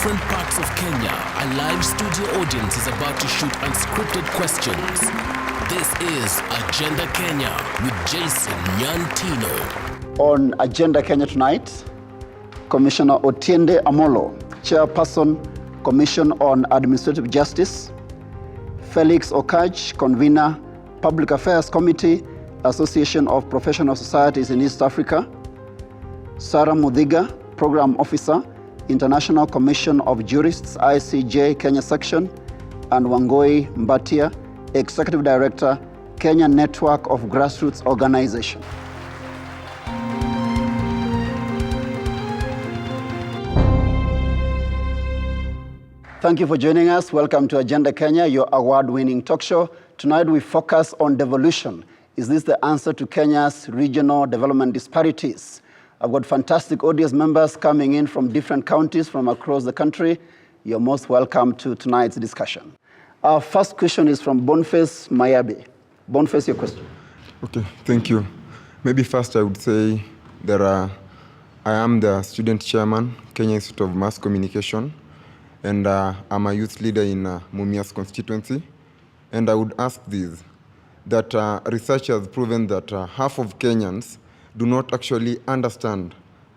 different parts of Kenya, a live studio audience is about to shoot unscripted questions. This is Agenda Kenya with Jason Nyantino. On Agenda Kenya tonight, Commissioner Otiende Amolo, Chairperson, Commission on Administrative Justice, Felix Okaj, Convener, Public Affairs Committee, Association of Professional Societies in East Africa, Sarah Mudhiga, Program Officer, International Commission of Jurists, ICJ, Kenya Section, and Wangoi Mbatia, Executive Director, Kenya Network of Grassroots Organization. Thank you for joining us. Welcome to Agenda Kenya, your award-winning talk show. Tonight we focus on devolution. Is this the answer to Kenya's regional development disparities? I've got fantastic audience members coming in from different counties from across the country. You're most welcome to tonight's discussion. Our first question is from Boniface Mayabi. Boniface, your question. Okay, thank you. Maybe first I would say that I am the student chairman, Kenya Institute of Mass Communication, and I'm a youth leader in Mumias constituency. And I would ask this, that research has proven that half of Kenyans do not actually understand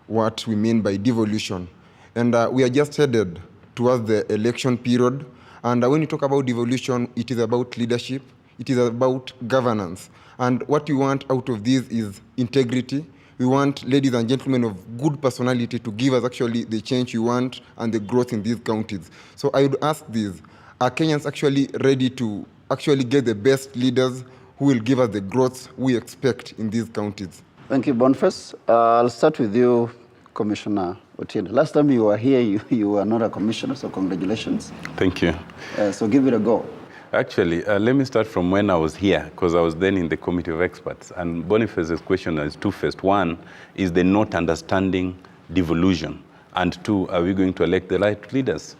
what we mean by devolution. And we are just headed towards the election period. And when you talk about devolution, it is about leadership, it is about governance. And what we want out of this is integrity. We want ladies and gentlemen of good personality to give us actually the change we want and the growth in these counties. So I would ask this, are Kenyans actually ready to actually get the best leaders who will give us the growth we expect in these counties? Thank you, Boniface. I'll start with you, Commissioner Otiende. Last time you were here, you were not a commissioner, so congratulations. Thank you. So give it a go. Actually, let me start from when I was here, because I was then in the committee of experts. And Boniface's question is two-faced. One is the not understanding devolution. And two, are we going to elect the right leaders?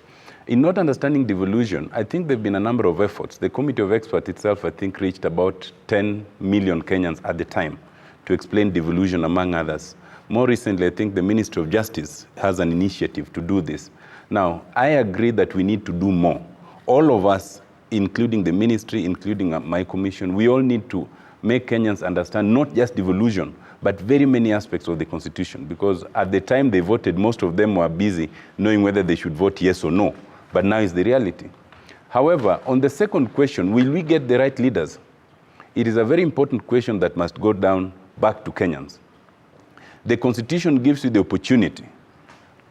In not understanding devolution, I think there have been a number of efforts. The committee of experts itself, I think, reached about 10 million Kenyans at the time to explain devolution, among others. More recently, I think the Ministry of Justice has an initiative to do this. Now, I agree that we need to do more. All of us, including the ministry, including my commission, we all need to make Kenyans understand not just devolution, but very many aspects of the Constitution. Because at the time they voted, most of them were busy knowing whether they should vote yes or no. But now is the reality. However, on the second question, will we get the right leaders? It is a very important question that must go down back to Kenyans. The Constitution gives you the opportunity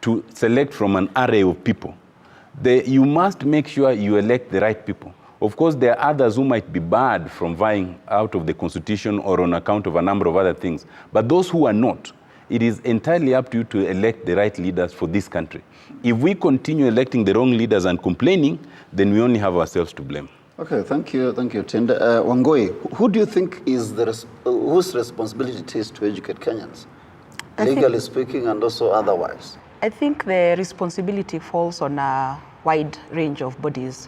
to select from an array of people. You must make sure you elect the right people. Of course, there are others who might be barred from vying out of the Constitution or on account of a number of other things. But those who are not, it is entirely up to you to elect the right leaders for this country. If we continue electing the wrong leaders and complaining, then we only have ourselves to blame. Okay, thank you, Tiende. Wangoi, who do you think is whose responsibility it is to educate Kenyans, legally speaking and also otherwise? I think the responsibility falls on a wide range of bodies.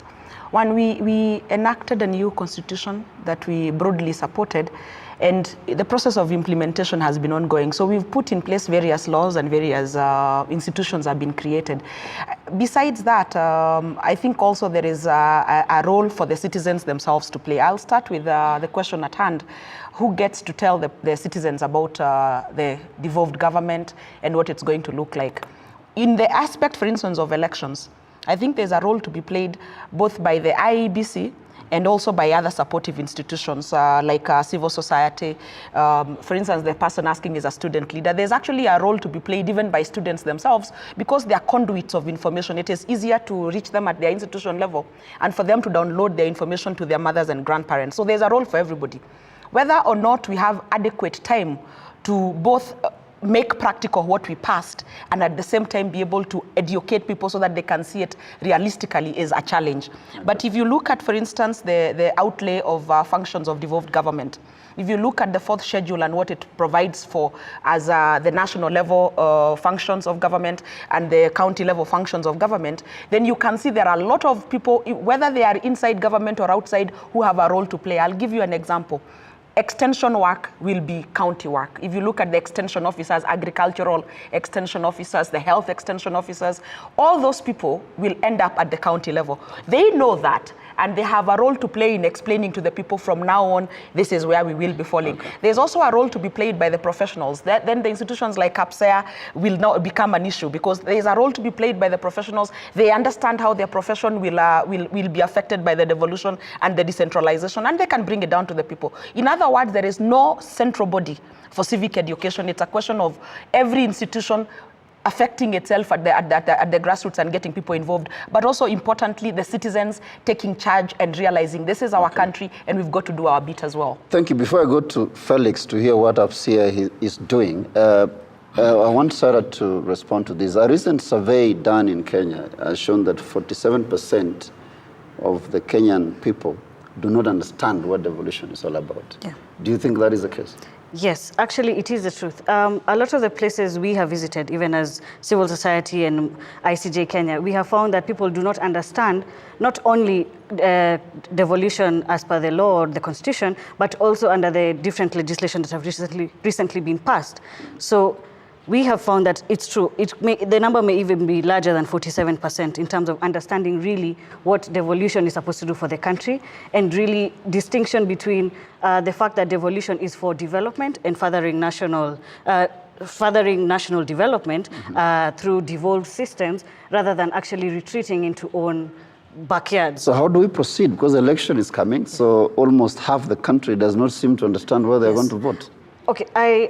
One, we enacted a new constitution that we broadly supported, and the process of implementation has been ongoing. So we've put in place various laws and various institutions have been created. Besides that, I think also there is a role for the citizens themselves to play. I'll start with the question at hand. Who gets to tell the citizens about the devolved government and what it's going to look like? In the aspect, for instance, of elections, I think there's a role to be played both by the IEBC and also by other supportive institutions like civil society. For instance, the person asking is a student leader. There's actually a role to be played even by students themselves because they are conduits of information. It is easier to reach them at their institution level and for them to download their information to their mothers and grandparents. So there's a role for everybody. Whether or not we have adequate time to both make practical what we passed and at the same time be able to educate people so that they can see it realistically is a challenge. But if you look at, for instance, the outlay of functions of devolved government, if you look at the fourth schedule and what it provides for as the national level functions of government and the county level functions of government, then you can see there are a lot of people, whether they are inside government or outside, who have a role to play. I'll give you an example. extension work will be county work. If you look at the extension officers, agricultural extension officers, the health extension officers, all those people will end up at the county level. They know that, and they have a role to play in explaining to the people from now on, this is where we will be falling. Okay. There's also a role to be played by the professionals. Then the institutions like CAPSEA will now become an issue, because there's a role to be played by the professionals. They understand how their profession will be affected by the devolution and the decentralization, and they can bring it down to the people. In other words, there is no central body for civic education. It's a question of every institution affecting itself at the grassroots and getting people involved, but also importantly, the citizens taking charge and realizing this is our country and we've got to do our bit as well. Thank you. Before I go to Felix to hear what APSEA is doing, I want Sarah to respond to this. A recent survey done in Kenya has shown that 47% of the Kenyan people do not understand what devolution is all about. Yeah. Do you think that is the case? Yes, actually it is the truth. A lot of the places we have visited, even as civil society and ICJ Kenya, we have found that people do not understand not only devolution as per the law or the constitution, but also under the different legislation that have recently been passed. So we have found that it's true. The number may even be larger than 47% in terms of understanding really what devolution is supposed to do for the country, and really distinction between the fact that devolution is for development and furthering national development through devolved systems, rather than actually retreating into own backyards. So how do we proceed? Because the election is coming, so almost half the country does not seem to understand where they're going to vote. Okay, I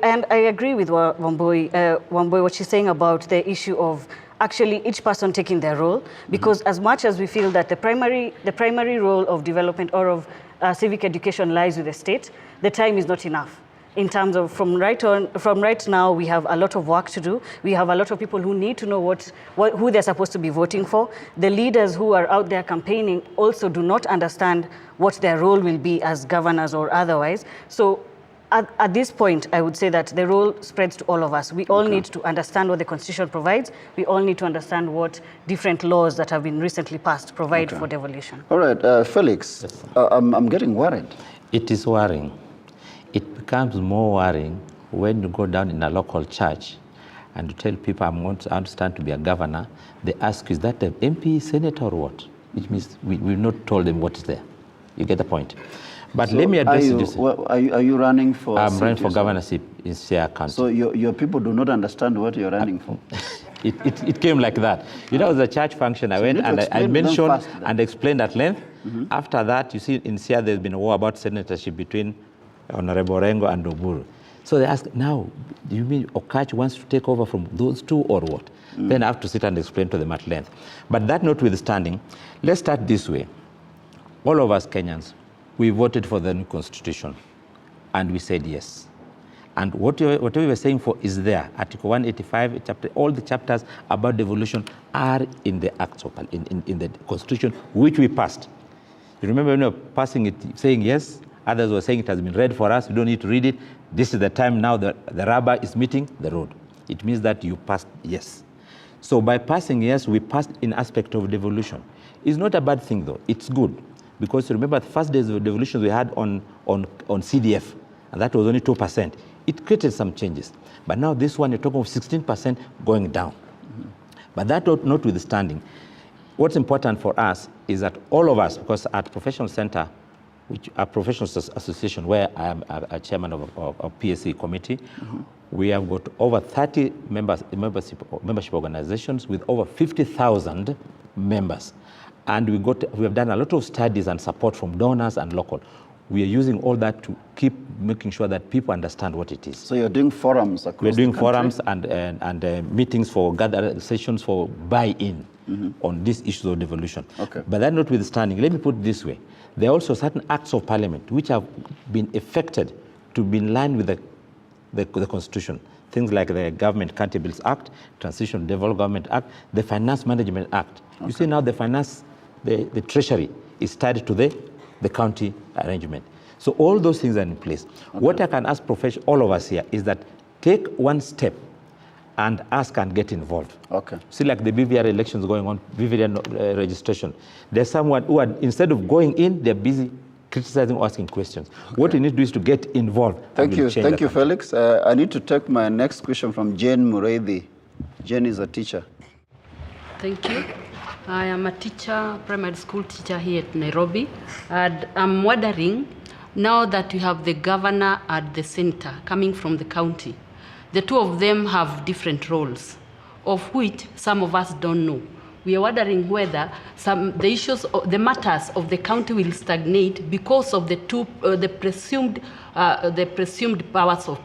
agree with Wambui, what she's saying about the issue of actually each person taking their role, because as much as we feel that the primary role of development or of civic education lies with the state, the time is not enough. In terms of from right now, we have a lot of work to do. We have a lot of people who need to know who they're supposed to be voting for. The leaders who are out there campaigning also do not understand what their role will be as governors or otherwise. So at this point, I would say that the role spreads to all of us. We all need to understand what the Constitution provides. We all need to understand what different laws that have been recently passed provide for devolution. All right, Felix, yes, I'm getting worried. It is worrying. It becomes more worrying when you go down in a local church and you tell people, I'm going to understand to be a governor. They ask you, is that an MP, senator, or what? Which means we've not told them what is there. You get the point. But so let me address this. Are you running for? I'm running for governorship in Siaya County. So your people do not understand what you're running for? It came like that. You know, it was a church function. I went and I mentioned and explained at length. After that, you see, in Siaya, there's been a war about senatorship between Honorable Rengo and Oburu. So they asked, now, do you mean Okach wants to take over from those two or what? Then I have to sit and explain to them at length. But that notwithstanding, let's start this way. All of us Kenyans, we voted for the new constitution, and we said yes. And whatever we were saying for is there. Article 185, all the chapters about devolution are in the acts of, in the constitution, which we passed. You remember when we were passing it, saying yes, others were saying it has been read for us, we don't need to read it. This is the time now the rubber is meeting the road. It means that you passed yes. So by passing yes, we passed in aspect of devolution. It's not a bad thing though, it's good. Because remember the first days of devolution we had on CDF, and that was only 2%. It created some changes. But now this one, you're talking of 16% going down. But that notwithstanding, what's important for us is that all of us, because at Professional Center, which are professional association where I am a chairman of PSC committee, we have got over 30 membership organizations with over 50,000 members. And we have done a lot of studies and support from donors and local. We are using all that to keep making sure that people understand what it is. So you're doing forums across We're doing the country? forums and meetings for sessions for buy-in on these issues of devolution. Okay. But that notwithstanding, let me put it this way. There are also certain acts of parliament which have been effected to be in line with the Constitution. Things like the Government Accountables Act, Transition Development Act, the Finance Management Act. You see now the Treasury is tied to the county arrangement. So all those things are in place. What I can ask all of us here is that take one step and ask and get involved. Okay. See, like the BVR elections going on, BVR registration. There's someone who, instead of going in, they're busy criticizing or asking questions. Okay. What we need to do is to get involved. Thank you, Felix. I need to take my next question from Jane Mureithi. Jane is a teacher. Thank you. I am a teacher, primary school teacher here at Nairobi. And I'm wondering, now that we have the governor and the senator coming from the county, the two of them have different roles, of which some of us don't know. We are wondering whether the matters of the county will stagnate because of the presumed powers of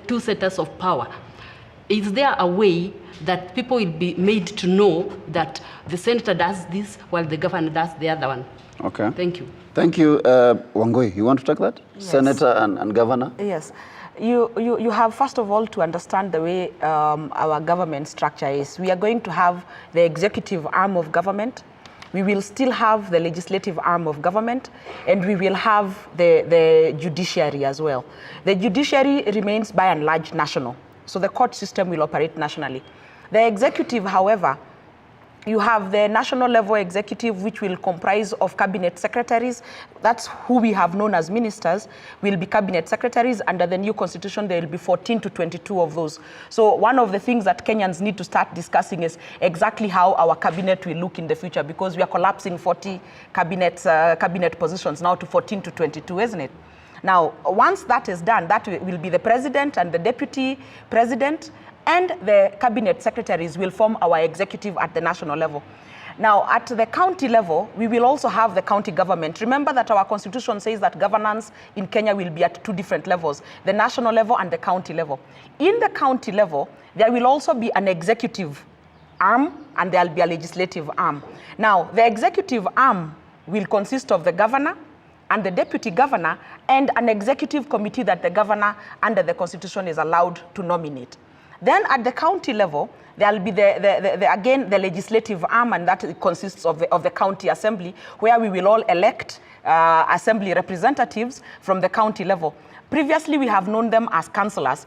two centers of power. Is there a way that people will be made to know that the senator does this while the governor does the other one? Okay. Thank you. Thank you. Wangui, you want to take that? Yes. Senator and governor? Yes. You have, first of all, to understand the way our government structure is. We are going to have the executive arm of government. We will still have the legislative arm of government, and we will have the judiciary as well. The judiciary remains by and large national, so the court system will operate nationally. The executive, however, you have the national level executive, which will comprise of cabinet secretaries. That's who we have known as ministers, will be cabinet secretaries. Under the new constitution, there will be 14 to 22 of those. So one of the things that Kenyans need to start discussing is exactly how our cabinet will look in the future, because we are collapsing 40 cabinet positions now to 14 to 22, isn't it? Now, once that is done, that will be the president and the deputy president, and the cabinet secretaries will form our executive at the national level. Now, at the county level, we will also have the county government. Remember that our constitution says that governance in Kenya will be at two different levels, the national level and the county level. In the county level, there will also be an executive arm and there will be a legislative arm. Now, the executive arm will consist of the governor and the deputy governor and an executive committee that the governor under the constitution is allowed to nominate. Then at the county level, there will be again the legislative arm, and that consists of the county assembly, where we will all elect assembly representatives from the county level. Previously, we have known them as councillors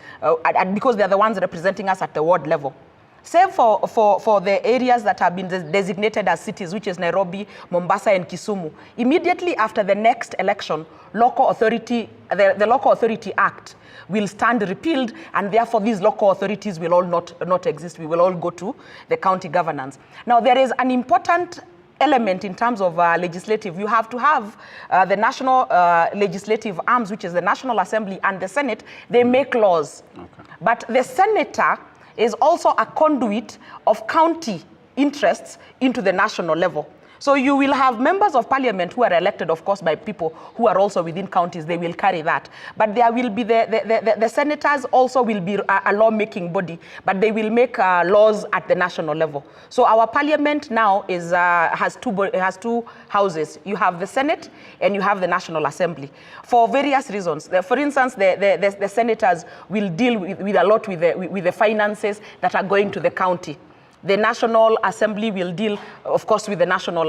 because they are the ones representing us at the ward level. Save for the areas that have been designated as cities, which is Nairobi, Mombasa, and Kisumu. Immediately after the next election, the Local Authority Act will stand repealed, and therefore these local authorities will all not exist. We will all go to the county governance. Now, there is an important element in terms of legislative. You have to have the national legislative arms, which is the National Assembly and the Senate. They make laws. Okay. But the senator is also a conduit of county interests into the national level. So you will have members of parliament who are elected, of course, by people who are also within counties. They will carry that. But there will be the senators also will be a lawmaking body, but they will make laws at the national level. So our parliament now has two houses. You have the Senate and you have the National Assembly for various reasons. For instance, the senators will deal with a lot with the finances that are going to the county. The National Assembly will deal, of course, with the national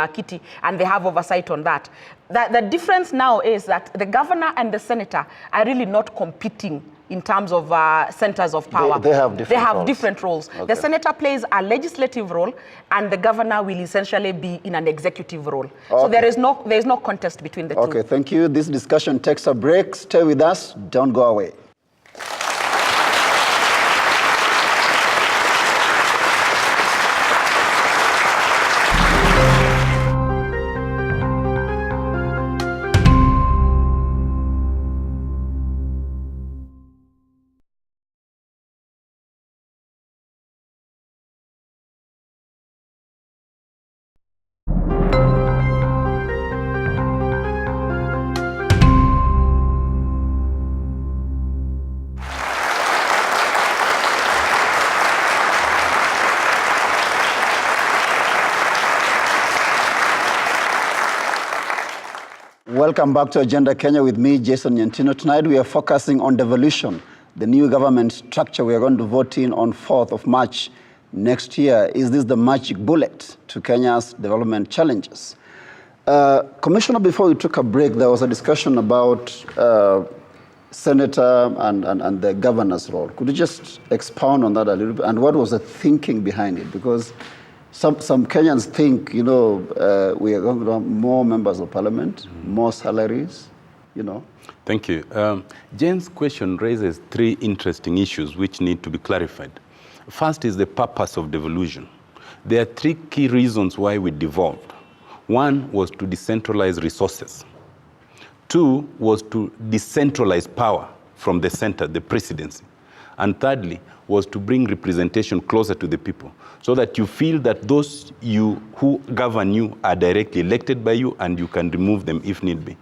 kitty, and they have oversight on that. The difference now is that the governor and the senator are really not competing in terms of centers of power. They have different roles. Okay. The senator plays a legislative role, and the governor will essentially be in an executive role. Okay. So there is no contest between the two. Okay, thank you. This discussion takes a break. Stay with us. Don't go away. Welcome back to Agenda Kenya with me, Jason Nyantino. Tonight we are focusing on devolution, the new government structure we are going to vote in on 4th of March next year. Is this the magic bullet to Kenya's development challenges? Commissioner, before we took a break, there was a discussion about senator and the governor's role. Could you just expound on that a little bit? And what was the thinking behind it? Because Some Kenyans think, we are going to have more members of parliament, more salaries, Thank you. Jane's question raises 3 interesting issues which need to be clarified. First is the purpose of devolution. There are 3 key reasons why we devolved. 1 was to decentralize resources. 2 was to decentralize power from the center, the presidency. And thirdly was to bring representation closer to the people, so that you feel that those who govern you are directly elected by you and you can remove them if need be.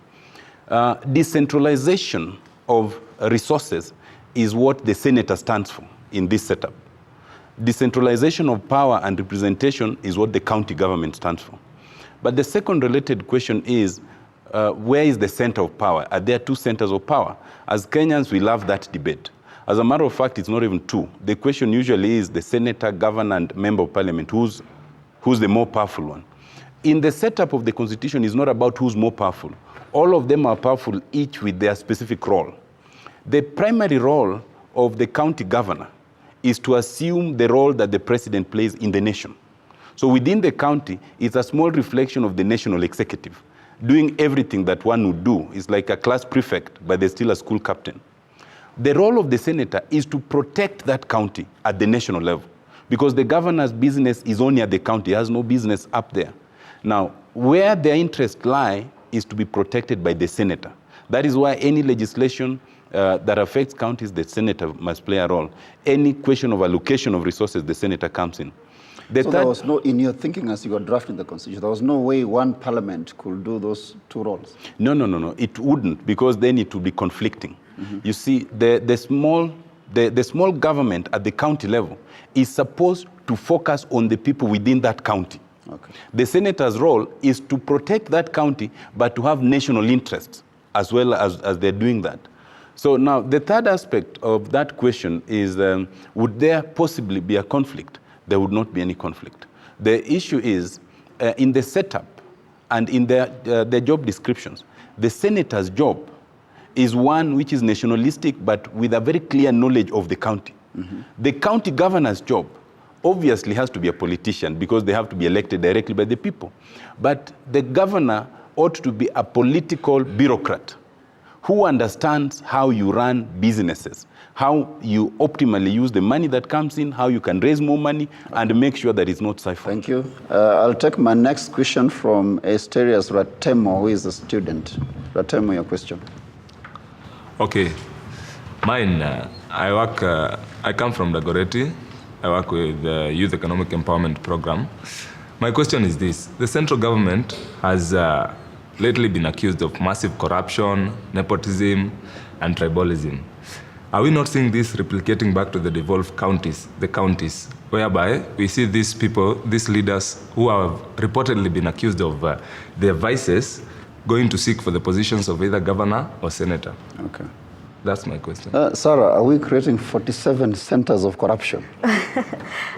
Decentralization of resources is what the senator stands for in this setup. Decentralization of power and representation is what the county government stands for. But the second related question is, where is the center of power? Are there 2 centers of power? As Kenyans, we love that debate. As a matter of fact, it's not even 2. The question usually is the senator, governor, and member of parliament, who's the more powerful one. In the setup of the constitution, it's not about who's more powerful. All of them are powerful, each with their specific role. The primary role of the county governor is to assume the role that the president plays in the nation. So within the county, it's a small reflection of the national executive, doing everything that one would do. It's like a class prefect, but they're still a school captain. The role of the senator is to protect that county at the national level, because the governor's business is only at the county. He has no business up there. Now, where their interests lie is to be protected by the senator. That is why any legislation that affects counties, the senator must play a role. Any question of allocation of resources, the senator comes in. So there was no, in your thinking as you were drafting the constitution, there was no way one parliament could do those 2 roles? No. It wouldn't, because then it would be conflicting. You see, the small government at the county level is supposed to focus on the people within that county. Okay. The senator's role is to protect that county, but to have national interests as well as they're doing that. So now, the third aspect of that question is, would there possibly be a conflict? There would not be any conflict. The issue is, in the setup and in their job descriptions, the senator's job is one which is nationalistic, but with a very clear knowledge of the county. The county governor's job obviously has to be a politician, because they have to be elected directly by the people. But the governor ought to be a political bureaucrat who understands how you run businesses, how you optimally use the money that comes in, how you can raise more money, and make sure that it's not siphoned. Thank you. I'll take my next question from Asterius Ratemo, who is a student. Ratemo, your question. Okay. Mine, I come from Dagoretti. I work with the Youth Economic Empowerment Program. My question is this. The central government has lately been accused of massive corruption, nepotism, and tribalism. Are we not seeing this replicating back to the devolved counties, whereby we see these people, these leaders who have reportedly been accused of their vices, going to seek for the positions of either governor or senator? Okay. That's my question. Sarah, are we creating 47 centers of corruption?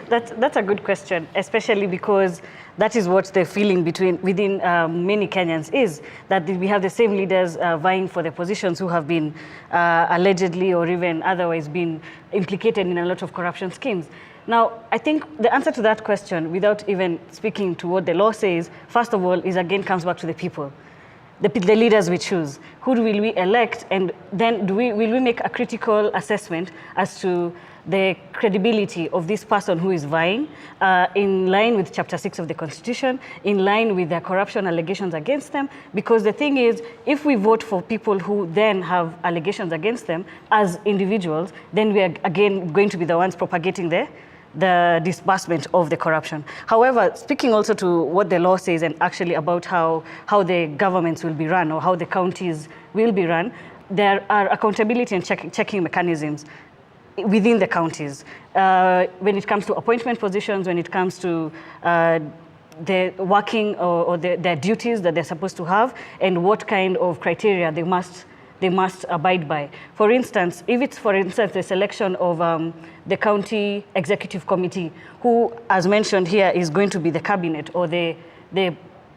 That's a good question, especially because that is what the feeling within many Kenyans is, that we have the same leaders vying for the positions who have been allegedly or even otherwise been implicated in a lot of corruption schemes. Now, I think the answer to that question, without even speaking to what the law says, first of all, is again comes back to the people. The leaders we choose. Who will we elect? And then will we make a critical assessment as to the credibility of this person who is vying in line with Chapter 6 of the Constitution, in line with the corruption allegations against them? Because the thing is, if we vote for people who then have allegations against them as individuals, then we are again going to be the ones propagating the disbursement of the corruption. However, speaking also to what the law says and actually about how the governments will be run or how the counties will be run, there are accountability and checking mechanisms within the counties. When it comes to appointment positions, when it comes to the working or their duties that they're supposed to have, and what kind of criteria they must abide by. For instance, if it's, the selection of the county executive committee, who, as mentioned here, is going to be the cabinet or the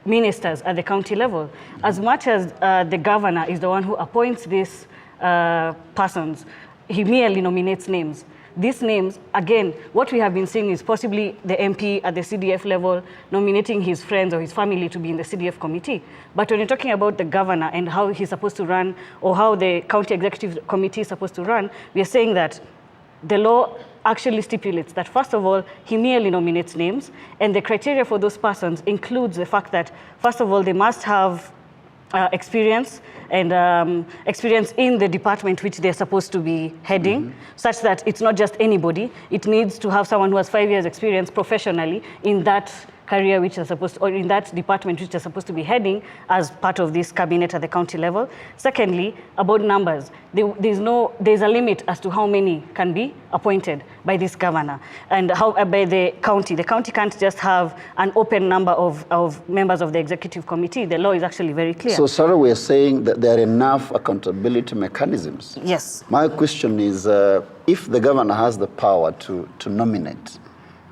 ministers at the county level, as much as the governor is the one who appoints these persons, he merely nominates names. these names, again, what we have been seeing is possibly the MP at the CDF level nominating his friends or his family to be in the CDF committee. But when you're talking about the governor and how he's supposed to run, or how the county executive committee is supposed to run, we are saying that the law actually stipulates that, first of all, he merely nominates names, and the criteria for those persons includes the fact that, first of all, they must have experience and experience in the department which they're supposed to be heading, such that it's not just anybody. It needs to have someone who has 5 years experience professionally in that career which are supposed to, or in that department which are supposed to be heading as part of this cabinet at the county level. Secondly, about numbers, there's a limit as to how many can be appointed by this governor and how by the county. The county can't just have an open number of members of the executive committee. The law is actually very clear. So, Sarah, we're saying that there are enough accountability mechanisms. Yes. My question is, if the governor has the power to nominate,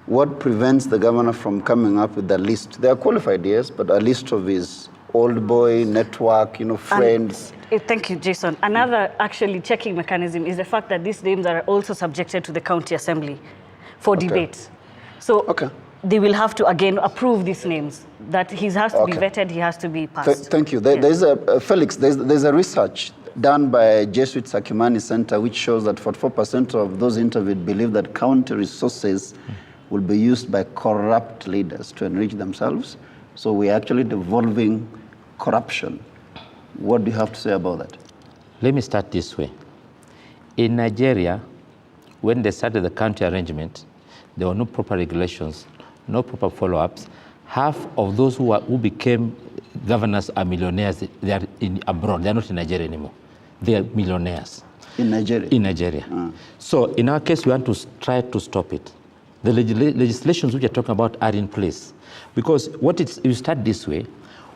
what prevents the governor from coming up with a list? They are qualified, yes, but a list of his old boy network, friends. Thank you, Jason. Another actually checking mechanism is the fact that these names are also subjected to the county assembly for debate. So they will have to again approve these names. That he has to be vetted, he has to be passed. Thank you. There's a Felix. There's a research done by Jesuit Sakimani Center which shows that 44% of those interviewed believe that county resources will be used by corrupt leaders to enrich themselves. So we're actually devolving corruption. What do you have to say about that? Let me start this way. In Nigeria, when they started the county arrangement, there were no proper regulations, no proper follow-ups. Half of those who became governors are millionaires. They are abroad. They are not in Nigeria anymore. They are millionaires. In Nigeria? In Nigeria. So in our case, we want to try to stop it. The legislations which you're talking about are in place. Because you start this way,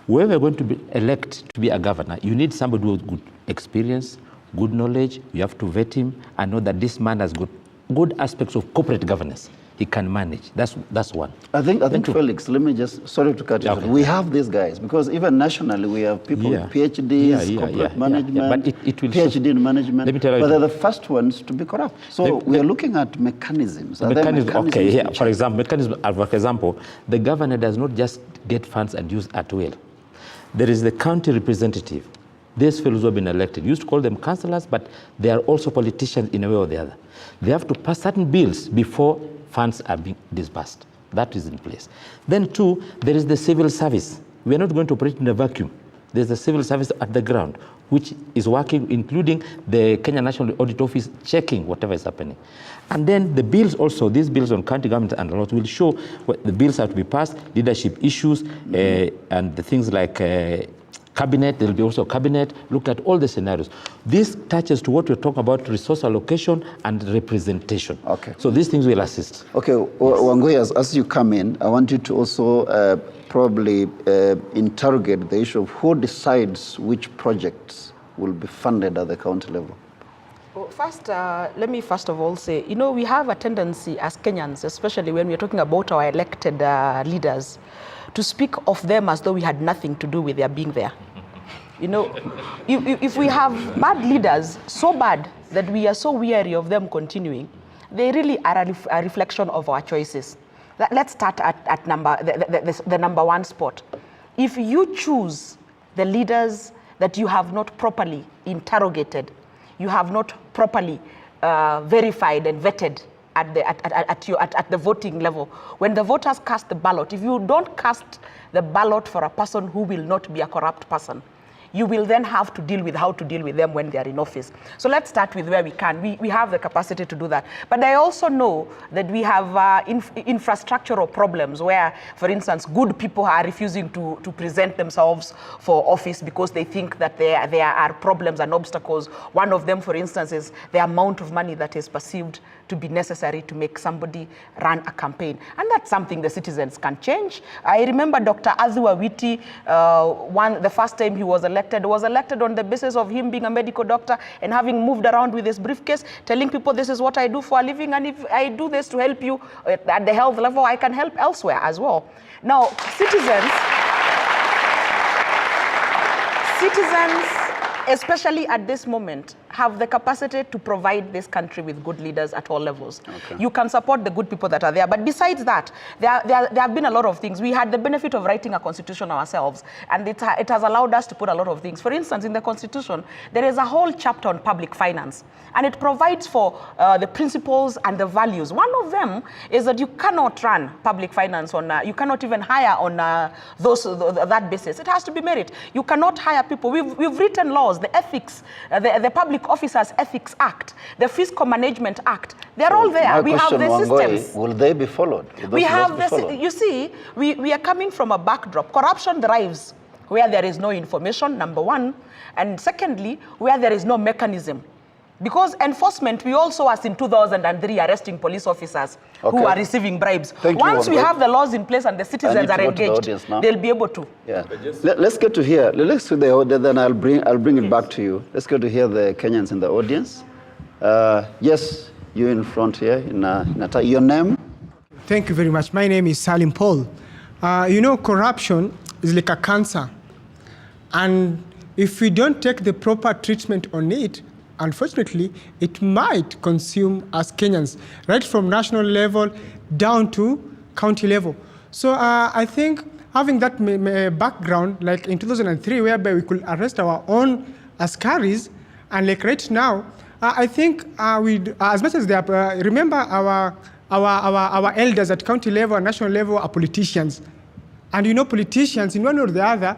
whoever you're going to be elect to be a governor, you need somebody with good experience, good knowledge. You have to vet him and know that this man has got good aspects of corporate governance. He can manage. That's one. I think Felix, let me just, sorry to cut you short. We have these guys, because even nationally we have people with PhDs, corporate management, But it will PhD in management, let me tell you, but they're the first ones to be corrupt. So we are looking at mechanisms. For example, the governor does not just get funds and use at will. There is the county representative. These fellows who have been elected, used to call them councillors, but they are also politicians in a way or the other. They have to pass certain bills before funds are being disbursed. That is in place. Then two, there is the civil service. We are not going to operate in a vacuum. There's the civil service at the ground, which is working, including the Kenya National Audit Office, checking whatever is happening. And then the bills also, these bills on county government and laws will show what the bills have to be passed, leadership issues, and the things like cabinet. There will be also cabinet, look at all the scenarios. This touches to what we're talking about, resource allocation and representation. So these things will assist. Wangui, as you come in, I want you to also probably interrogate the issue of who decides which projects will be funded at the county level. First, let me first of all say, we have a tendency as Kenyans, especially when we're talking about our elected leaders, to speak of them as though we had nothing to do with their being there. If we have bad leaders, so bad that we are so weary of them continuing, they really are a reflection of our choices. Let's start at the number one spot. If you choose the leaders that you have not properly interrogated, you have not properly verified and vetted at the voting level, when the voters cast the ballot, if you don't cast the ballot for a person who will not be a corrupt person, you will then have to deal with how to deal with them when they are in office. So let's start with where we can. We have the capacity to do that. But I also know that we have infrastructural problems where, for instance, good people are refusing to present themselves for office because they think that there are problems and obstacles. One of them, for instance, is the amount of money that is perceived to be necessary to make somebody run a campaign. And that's something the citizens can change. I remember Dr. Aziwa Witi, the first time he was elected on the basis of him being a medical doctor and having moved around with his briefcase, telling people this is what I do for a living, and if I do this to help you at the health level, I can help elsewhere as well. Now, citizens, especially at this moment, have the capacity to provide this country with good leaders at all levels. Okay. You can support the good people that are there. But besides that, there have been a lot of things. We had the benefit of writing a constitution ourselves, and it has allowed us to put a lot of things. For instance, in the constitution, there is a whole chapter on public finance, and it provides for the principles and the values. One of them is that you cannot run public finance on, you cannot even hire on that basis. It has to be merit. You cannot hire people. We've written laws, the ethics, the Public Officers Ethics Act, the Fiscal Management Act. They're all there. We have the systems. Will they be followed? We have the, you see, we are coming from a backdrop. Corruption thrives where there is no information, number one, and secondly, where there is no mechanism. Because enforcement, we also, as in 2003, arresting police officers who are receiving bribes. Once we have the laws in place and the citizens are engaged, they'll be able to. Yeah. Let's get to here. Let's to the audience, then I'll bring it back to you. Let's go to hear the Kenyans in the audience. Yes, you in front here. Your name? Thank you very much. My name is Salim Paul. You know, corruption is like a cancer. And if we don't take the proper treatment on it, unfortunately, it might consume us Kenyans, right from national level down to county level. So I think having that background, like in 2003, whereby we could arrest our own askaris, and like right now, I think as much as they are, remember our elders at county level and national level are politicians. And you know, politicians, in one or the other,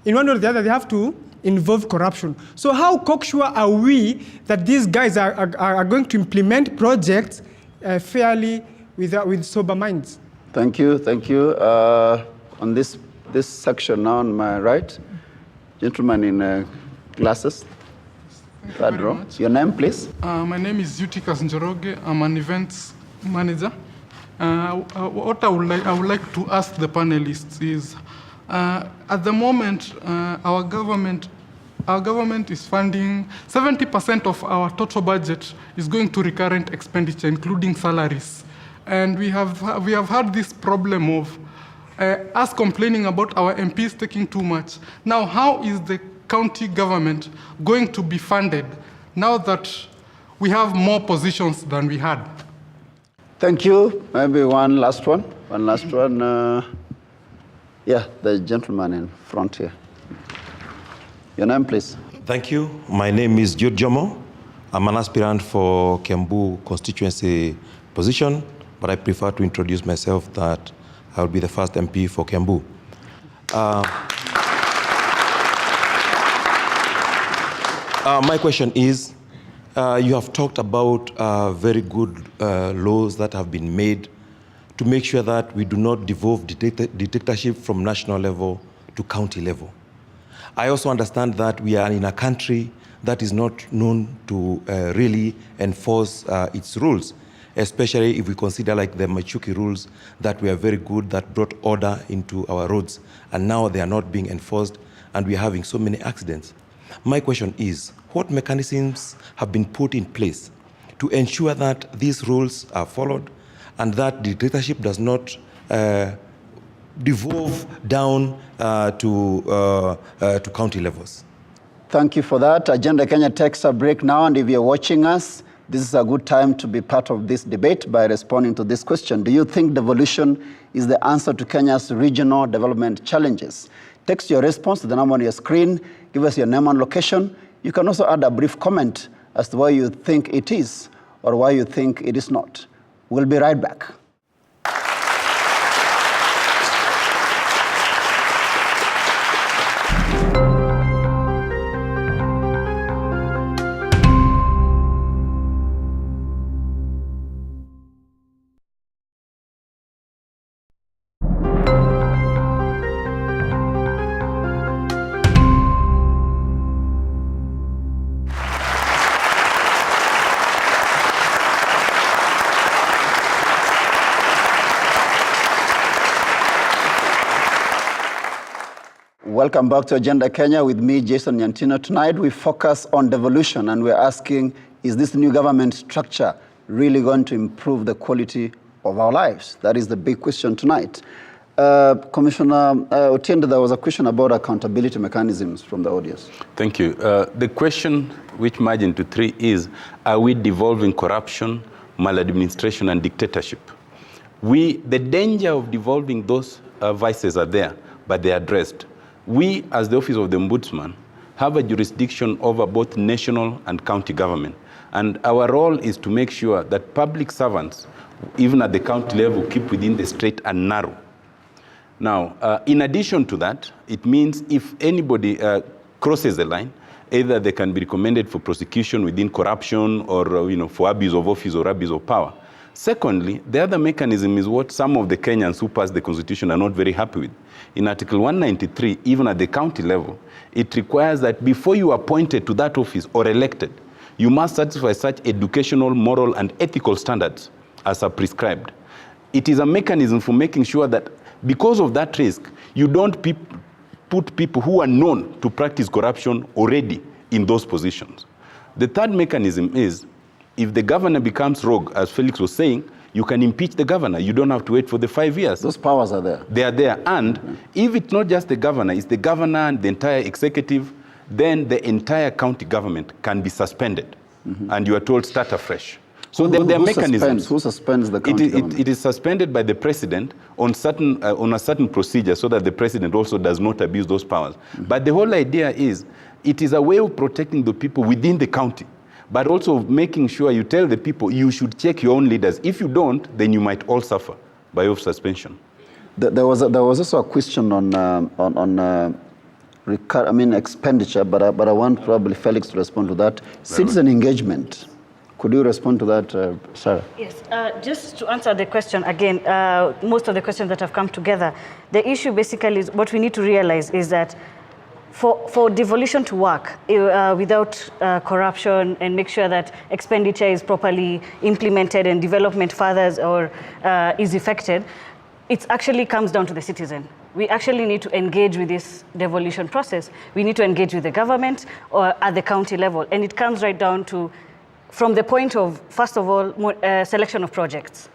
they have to involve corruption. So how cocksure are we that these guys are going to implement projects fairly with sober minds? Thank you. On this section now on my right, gentleman in glasses, third row. Your name, please? My name is Utikas Njoroge. I'm an events manager. What I would like to ask the panelists is, at the moment, our government is funding 70% of our total budget is going to recurrent expenditure, including salaries. And we have had this problem of us complaining about our MPs taking too much. Now, how is the county government going to be funded now that we have more positions than we had? Thank you. Maybe one last one. Yeah, the gentleman in front here. Your name, please. Thank you. My name is Jude Jomo. I'm an aspirant for Kiambu constituency position, but I prefer to introduce myself that I will be the first MP for Kiambu. My question is, you have talked about very good laws that have been made to make sure that we do not devolve dictatorship from national level to county level. I also understand that we are in a country that is not known to really enforce its rules, especially if we consider like the Machuki rules that were very good, that brought order into our roads, and now they are not being enforced, and we are having so many accidents. My question is, what mechanisms have been put in place to ensure that these rules are followed and that dictatorship does not devolve down to county levels? Thank you for that. Agenda Kenya takes a break now, and if you're watching us, this is a good time to be part of this debate by responding to this question. Do you think devolution is the answer to Kenya's regional development challenges? Text your response to the number on your screen. Give us your name and location. You can also add a brief comment as to why you think it is or why you think it is not. We'll be right back. Welcome back to Agenda Kenya with me, Jason Nyantino. Tonight we focus on devolution, and we're asking, is this new government structure really going to improve the quality of our lives? That is the big question tonight. Commissioner Otiende, there was a question about accountability mechanisms from the audience. Thank you. The question, which merged into 3, is, are we devolving corruption, maladministration, and dictatorship? The danger of devolving those vices are there, but they are addressed. We, as the Office of the Ombudsman, have a jurisdiction over both national and county government. And our role is to make sure that public servants, even at the county level, keep within the straight and narrow. Now, in addition to that, it means if anybody crosses the line, either they can be recommended for prosecution within corruption or for abuse of office or abuse of power. Secondly, the other mechanism is what some of the Kenyans who passed the constitution are not very happy with. In Article 193, even at the county level, it requires that before you are appointed to that office or elected, you must satisfy such educational, moral, and ethical standards as are prescribed. It is a mechanism for making sure that because of that risk, you don't put people who are known to practice corruption already in those positions. The third mechanism is, if the governor becomes rogue, as Felix was saying, you can impeach the governor. You don't have to wait for the 5 years. Those powers are there. They are there. And if it's not just the governor, it's the governor and the entire executive, then the entire county government can be suspended. And you are told start afresh. So there are mechanisms. Who suspends the county government? It is suspended by the president on a certain procedure so that the president also does not abuse those powers. But the whole idea is, it is a way of protecting the people within the county, but also making sure you tell the people you should check your own leaders. If you don't, then you might all suffer by oath suspension. There was also a question on expenditure, but I want probably Felix to respond to that. Citizen engagement. Could you respond to that, Sarah? Yes, just to answer the question again, most of the questions that have come together, the issue basically is what we need to realize is that for devolution to work without corruption and make sure that expenditure is properly implemented and development furthers or is effected, it actually comes down to the citizen. We actually need to engage with this devolution process. We need to engage with the government or at the county level. And it comes right down to, from the point of, first of all, selection of projects.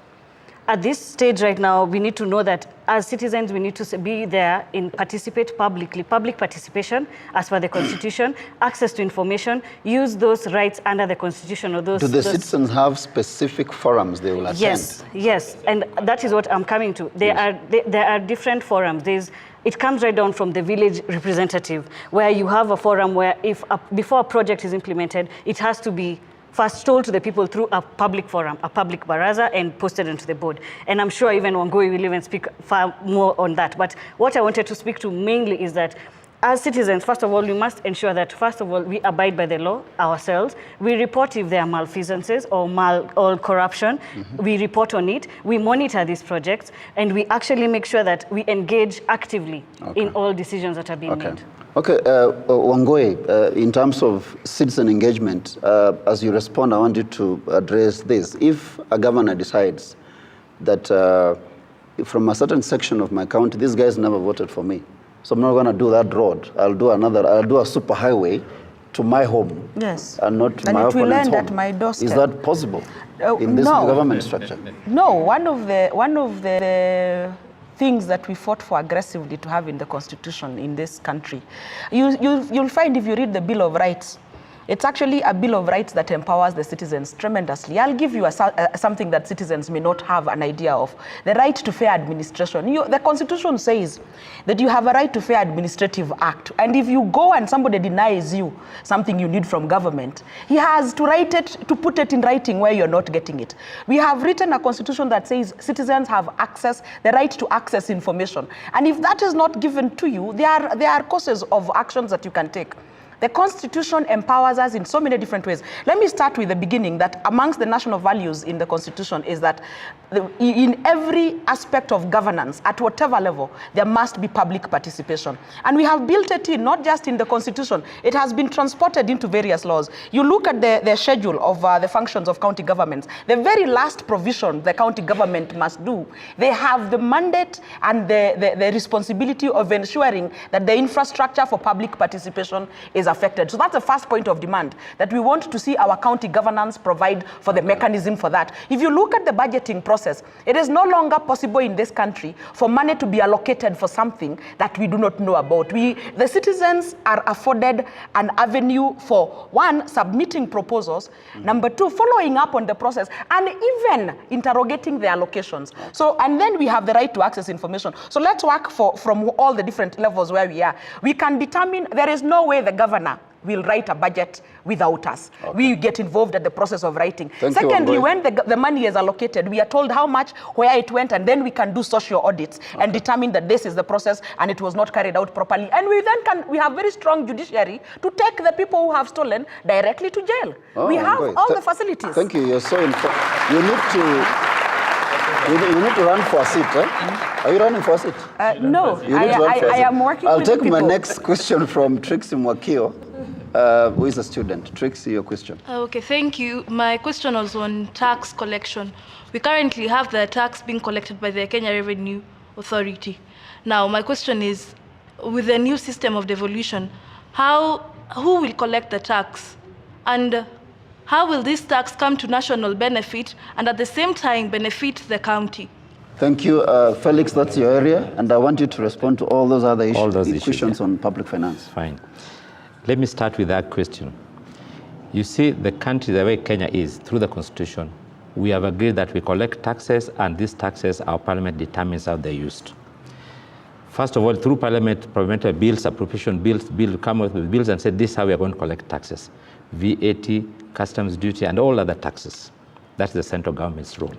At this stage right now, we need to know that as citizens, we need to be there and participate publicly. Public participation, as per the Constitution, access to information, use those rights under the Constitution. Or those. Do the citizens have specific forums they will attend? Yes, and that is what I'm coming to. There are different forums. It comes right down from the village representative, where you have a forum where before a project is implemented, it has to be first told to the people through a public forum, a public baraza, and posted into the board. And I'm sure even Wangui will even speak far more on that. But what I wanted to speak to mainly is that as citizens, first of all, we must ensure that, first of all, we abide by the law ourselves. We report if there are malfeasances or corruption. We report on it. We monitor these projects. And we actually make sure that we engage actively in all decisions that are being made. Okay, Wangui, in terms of citizen engagement, as you respond, I want you to address this. If a governor decides that from a certain section of my county, these guys never voted for me, so I'm not going to do that road. I'll do a super highway to my home. Yes. And not to and my opponent's home. And it will end at my doorstep. Is that possible in this government structure? No, one of the things that we fought for aggressively to have in the Constitution in this country, you'll find if you read the Bill of Rights, it's actually a Bill of Rights that empowers the citizens tremendously. I'll give you something that citizens may not have an idea of. The right to fair administration. The Constitution says that you have a right to fair administrative act. And if you go and somebody denies you something you need from government, he has to write it, to put it in writing where you're not getting it. We have written a Constitution that says citizens have the right to access information. And if that is not given to you, there are causes of actions that you can take. The Constitution empowers us in so many different ways. Let me start with the beginning, that amongst the national values in the Constitution is that in every aspect of governance, at whatever level, there must be public participation. And we have built it in, not just in the Constitution, it has been transported into various laws. You look at the schedule of the functions of county governments, the very last provision the county government must do, they have the mandate and the responsibility of ensuring that the infrastructure for public participation is is affected. So that's the first point of demand, that we want to see our county governance provide for the mechanism for that. If you look at the budgeting process, it is no longer possible in this country for money to be allocated for something that we do not know about. The citizens are afforded an avenue for, one, submitting proposals, number two, following up on the process, and even interrogating the allocations. So, and then we have the right to access information. So let's work from all the different levels where we are. We can determine, there is no way the governor will write a budget without us. We get involved at the process of writing. Secondly, when the money is allocated, we are told how much, where it went, and then we can do social audits and determine that this is the process and it was not carried out properly. And we then we have very strong judiciary to take the people who have stolen directly to jail. We have all the facilities. Thank you. You're so informed. You need to run for a seat, eh? Are you running for a seat? No, I am working I'll with take people. my next question from Trixie Mwakio, who is a student. Trixie, your question. Okay, thank you. My question was on tax collection. We currently have the tax being collected by the Kenya Revenue Authority. Now, my question is, with the new system of devolution, who will collect the tax? And how will this tax come to national benefit and at the same time benefit the county? Thank you. Felix, that's your area, and I want you to respond to all those other questions on public finance. Fine. Let me start with that question. You see, the country, the way Kenya is, through the Constitution, we have agreed that we collect taxes, and these taxes, our parliament determines how they're used. First of all, through parliamentary bills, appropriation bills, come up with bills and say, this is how we are going to collect taxes. VAT, customs duty, and all other taxes. That's the central government's role.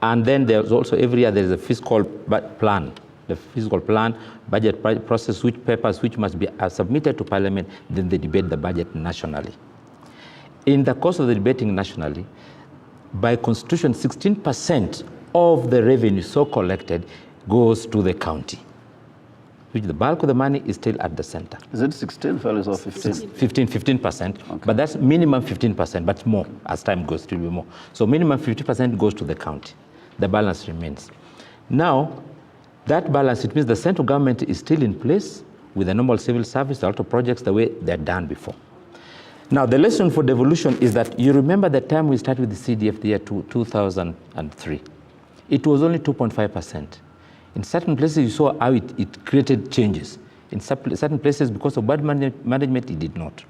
And then there's also, every year, there's a fiscal plan. The fiscal plan, budget process, which papers which must be submitted to Parliament, then they debate the budget nationally. In the course of the debating nationally, by Constitution, 16% of the revenue so collected goes to the county, which the bulk of the money is still at the center. Is it 16, fellas, or 15? 15%, okay. But that's minimum 15%, but more as time goes, it will be more. So minimum 50% goes to the county. The balance remains. Now, that balance, it means the central government is still in place with the normal civil service, a lot of projects the way they're done before. Now, the lesson for devolution is that you remember the time we started with the CDF, the year 2003. It was only 2.5%. In certain places, you saw how it created changes. In certain places, because of bad management, it did not.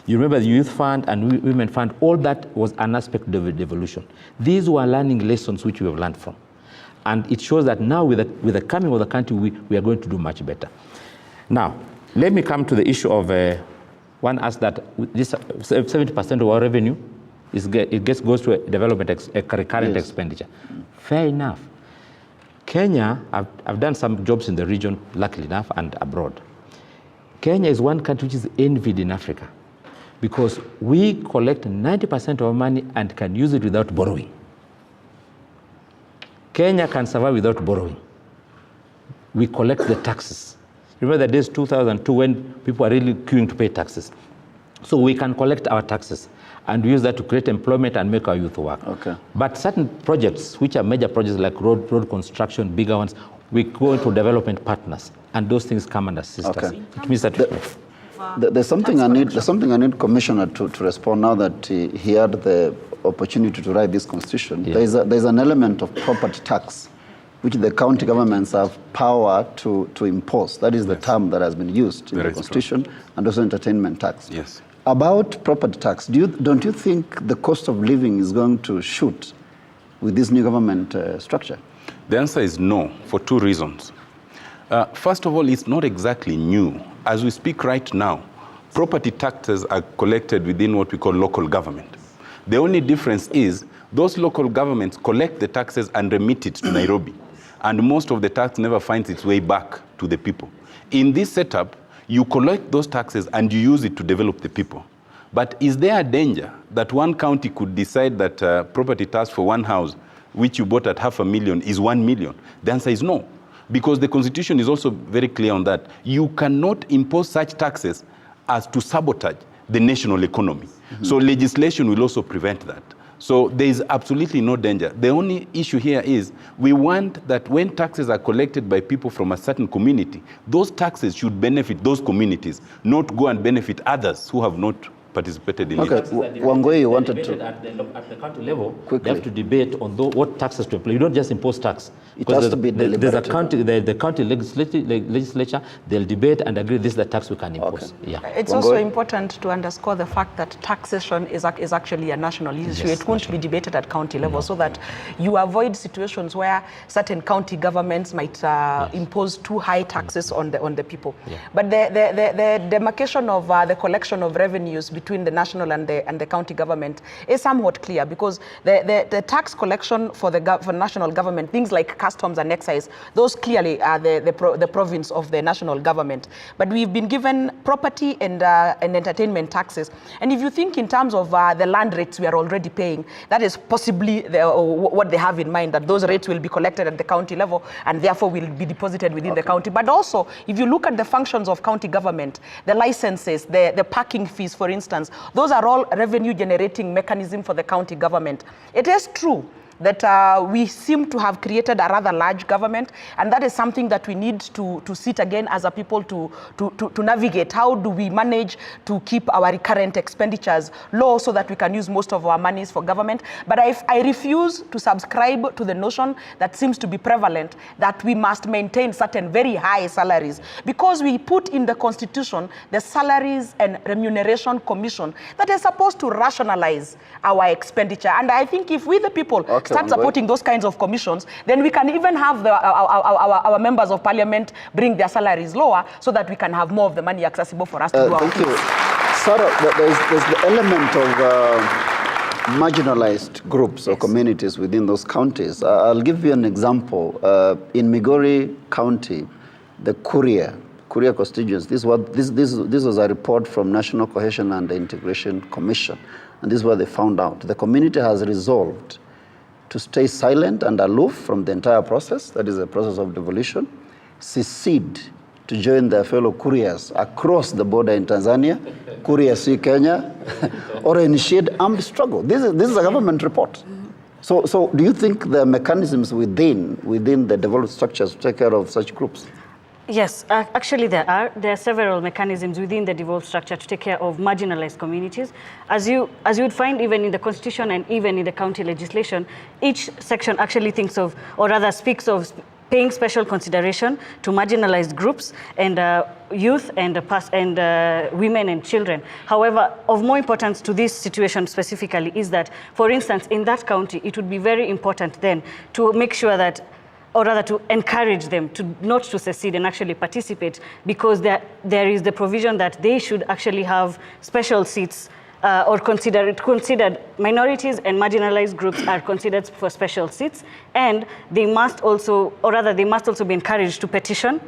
You remember the Youth Fund and Women Fund, all that was an aspect of devolution. These were learning lessons which we have learned from. And it shows that now with the coming of the country, we are going to do much better. Now, let me come to the issue of, one asked that this 70% of our revenue, goes to a recurrent expenditure. Fair enough. Kenya, I've done some jobs in the region, luckily enough, and abroad. Kenya is one country which is envied in Africa because we collect 90% of our money and can use it without borrowing. Kenya can survive without borrowing. We collect the taxes. Remember the days 2002 when people are really queuing to pay taxes. So we can collect our taxes and use that to create employment and make our youth work. Okay. But certain projects, which are major projects like road construction, bigger ones, we go into development partners, and those things come and assist us. It means that there's something I need Commissioner to respond now that he had the opportunity to write this constitution. Yes. There's an element of property tax which the county governments have power to impose. That is the term that has been used in the constitution, and also entertainment tax. Yes. About property tax, don't you think the cost of living is going to shoot with this new government structure? The answer is no, for two reasons. First of all, it's not exactly new. As we speak right now, property taxes are collected within what we call local government. The only difference is those local governments collect the taxes and remit it to Nairobi. And most of the tax never finds its way back to the people. In this setup, you collect those taxes and you use it to develop the people. But is there a danger that one county could decide that property tax for one house, which you bought at $500,000, is 1 million? The answer is no. Because the Constitution is also very clear on that. You cannot impose such taxes as to sabotage the national economy. Mm-hmm. So legislation will also prevent that. So there is absolutely no danger. The only issue here is we want that when taxes are collected by people from a certain community, those taxes should benefit those communities, not go and benefit others who have not participated in it. Wangoi, you wanted to... At the county level, quickly. They have to debate on what taxes to apply. You don't just impose tax. It has to be There's a county, the county legislature, they'll debate and agree this is the tax we can impose. Okay. Yeah. It's also important to underscore the fact that taxation is actually a national issue. Yes, it won't be debated at county level, so that you avoid situations where certain county governments might impose too high taxes on the people. Yeah. But the demarcation of the collection of revenues between the national and the county government is somewhat clear, because the tax collection for national government, things like customs and excise, those clearly are the province of the national government. But we've been given property and entertainment taxes. And if you think in terms of the land rates we are already paying, that is possibly what they have in mind, that those rates will be collected at the county level and therefore will be deposited within the county. But also, if you look at the functions of county government, the licenses, the parking fees, for instance, those are all revenue generating mechanism for the county government. It is true that we seem to have created a rather large government, and that is something that we need to sit again as a people to navigate. How do we manage to keep our recurrent expenditures low so that we can use most of our monies for government? But I refuse to subscribe to the notion that seems to be prevalent, that we must maintain certain very high salaries, because we put in the Constitution the Salaries and Remuneration Commission that is supposed to rationalize our expenditure. And I think if we, the people, start supporting those kinds of commissions, then we can even have our members of parliament bring their salaries lower so that we can have more of the money accessible for us to do our Thank you. Sarah, there's the element of marginalized groups or communities within those counties. I'll give you an example. In Migori County, the Kuria constituents, this was a report from National Cohesion and Integration Commission, and this is what they found out. The community has resolved to stay silent and aloof from the entire process, that is the process of devolution, secede to join their fellow couriers across the border in Tanzania, Kuria see Kenya, or initiate armed struggle. This is a government report. So do you think there are mechanisms within the devolved structures to take care of such groups? Yes, actually there are several mechanisms within the devolved structure to take care of marginalized communities. As you would find even in the Constitution and even in the county legislation, each section actually thinks of, or rather speaks of, paying special consideration to marginalized groups and youth and women and children. However, of more importance to this situation specifically is that, for instance, in that county, it would be very important then to make sure that, or rather to encourage them not to secede and actually participate, because there is the provision that they should actually have special seats or considered minorities and marginalized groups are considered for special seats, and they must also be encouraged to petition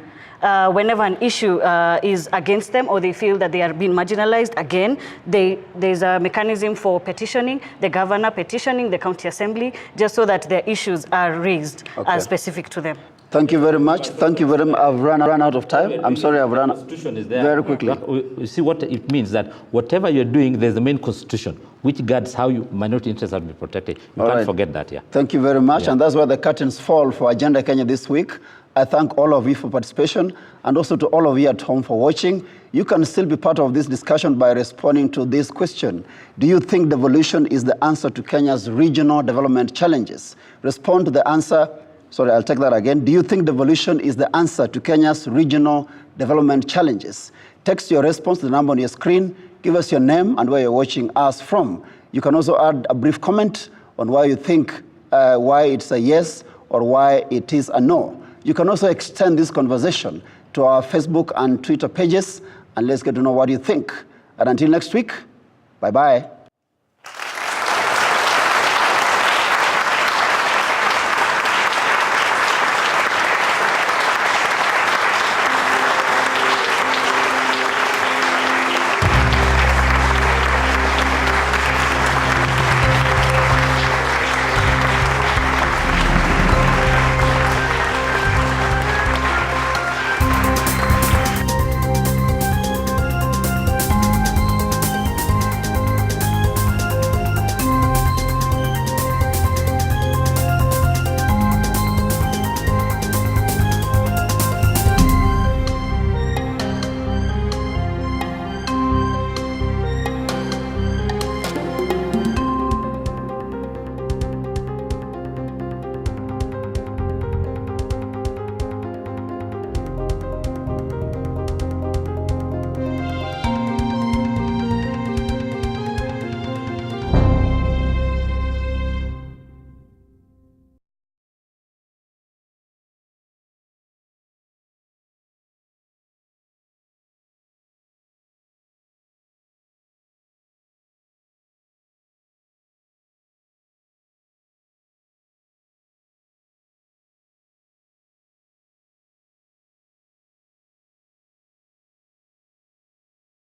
whenever an issue is against them or they feel that they are being marginalized. Again, there's a mechanism for petitioning, the governor petitioning the county assembly, just so that their issues are raised as specific to them. Thank you very much. Thank you very much. I've run out of time. I'm sorry, I've run out. Constitution is there. Very quickly. You see what it means, that whatever you're doing, there's the main constitution, which guards how minority interests have been protected. You can't forget that, yeah. Thank you very much. Yeah. And that's where the curtains fall for Agenda Kenya this week. I thank all of you for participation, and also to all of you at home for watching. You can still be part of this discussion by responding to this question. Do you think devolution is the answer to Kenya's regional development challenges? Respond to the answer. Sorry, I'll take that again. Do you think devolution is the answer to Kenya's regional development challenges? Text your response to the number on your screen. Give us your name and where you're watching us from. You can also add a brief comment on why you think why it's a yes or why it is a no. You can also extend this conversation to our Facebook and Twitter pages, and let's get to know what you think. And until next week, bye-bye.